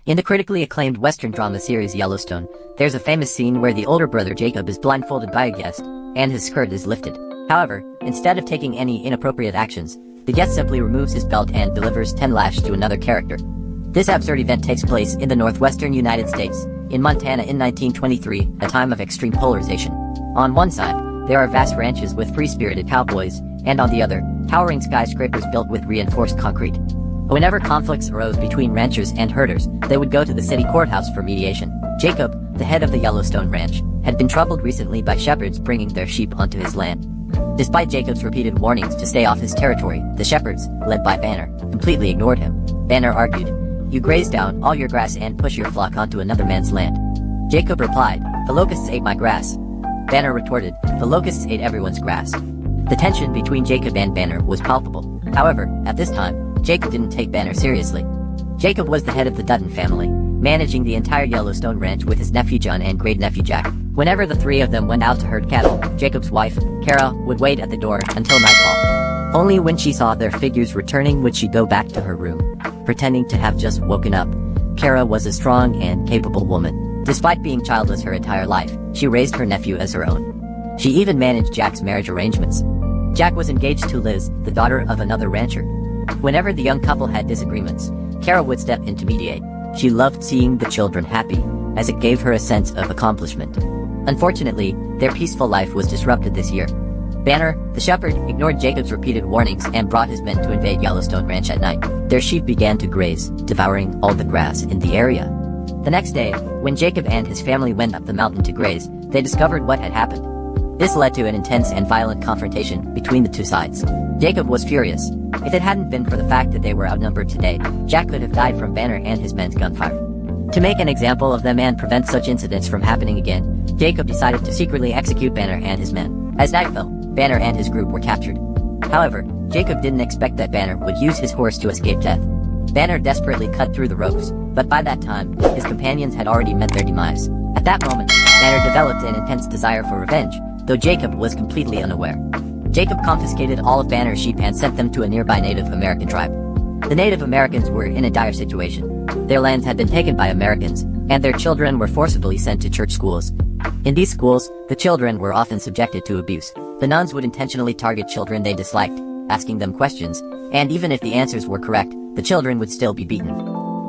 In the critically acclaimed Western drama series Yellowstone, there's a famous scene where the older brother Jacob is blindfolded by a guest, and his skirt is lifted. However, instead of taking any inappropriate actions, the guest simply removes his belt and delivers 10 lashes to another character. This absurd event takes place in the northwestern United States, in Montana in 1923, a time of extreme polarization. On one side, there are vast ranches with free-spirited cowboys, and on the other, towering skyscrapers built with reinforced concrete. Whenever conflicts arose between ranchers and herders, they would go to the city courthouse for mediation. Jacob, the head of the Yellowstone ranch, had been troubled recently by shepherds bringing their sheep onto his land. Despite Jacob's repeated warnings to stay off his territory, the shepherds, led by Banner, completely ignored him. Banner argued, "You graze down all your grass and push your flock onto another man's land." Jacob replied, "The locusts ate my grass." Banner retorted, "The locusts ate everyone's grass." The tension between Jacob and Banner was palpable. However, at this time, Jacob didn't take Banner seriously. Jacob was the head of the Dutton family, managing the entire Yellowstone ranch with his nephew John and great-nephew Jack. Whenever the three of them went out to herd cattle, Jacob's wife, Kara, would wait at the door until nightfall. Only when she saw their figures returning would she go back to her room, pretending to have just woken up. Kara was a strong and capable woman. Despite being childless her entire life, she raised her nephew as her own. She even managed Jack's marriage arrangements. Jack was engaged to Liz, the daughter of another rancher. Whenever the young couple had disagreements, Kara would step in to mediate. She loved seeing the children happy, as it gave her a sense of accomplishment. Unfortunately, their peaceful life was disrupted this year. Banner, the shepherd, ignored Jacob's repeated warnings and brought his men to invade Yellowstone Ranch at night. Their sheep began to graze, devouring all the grass in the area. The next day, when Jacob and his family went up the mountain to graze, they discovered what had happened. This led to an intense and violent confrontation between the two sides. Jacob was furious. If it hadn't been for the fact that they were outnumbered today, Jack could have died from Banner and his men's gunfire. To make an example of them and prevent such incidents from happening again, Jacob decided to secretly execute Banner and his men. As night fell, Banner and his group were captured. However, Jacob didn't expect that Banner would use his horse to escape death. Banner desperately cut through the ropes, but by that time, his companions had already met their demise. At that moment, Banner developed an intense desire for revenge, though Jacob was completely unaware. Jacob confiscated all of Banner's sheep and sent them to a nearby Native American tribe. The Native Americans were in a dire situation. Their lands had been taken by Americans, and their children were forcibly sent to church schools. In these schools, the children were often subjected to abuse. The nuns would intentionally target children they disliked, asking them questions, and even if the answers were correct, the children would still be beaten.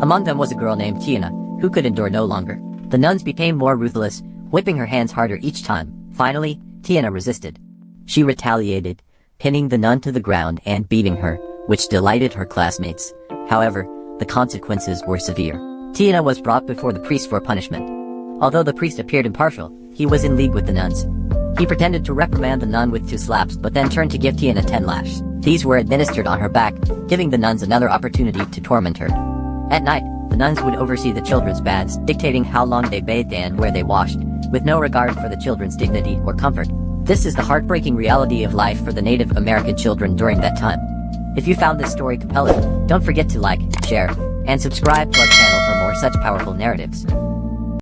Among them was a girl named Teonna, who could endure no longer. The nuns became more ruthless, whipping her hands harder each time. Finally, Teonna resisted. She retaliated, pinning the nun to the ground and beating her, which delighted her classmates. However, the consequences were severe. Teonna was brought before the priest for punishment. Although the priest appeared impartial, he was in league with the nuns. He pretended to reprimand the nun with 2 slaps but then turned to give Teonna 10 lashes. These were administered on her back, giving the nuns another opportunity to torment her. At night, the nuns would oversee the children's baths, dictating how long they bathed and where they washed, with no regard for the children's dignity or comfort. This is the heartbreaking reality of life for the Native American children during that time. If you found this story compelling, don't forget to like, share, and subscribe to our channel for more such powerful narratives.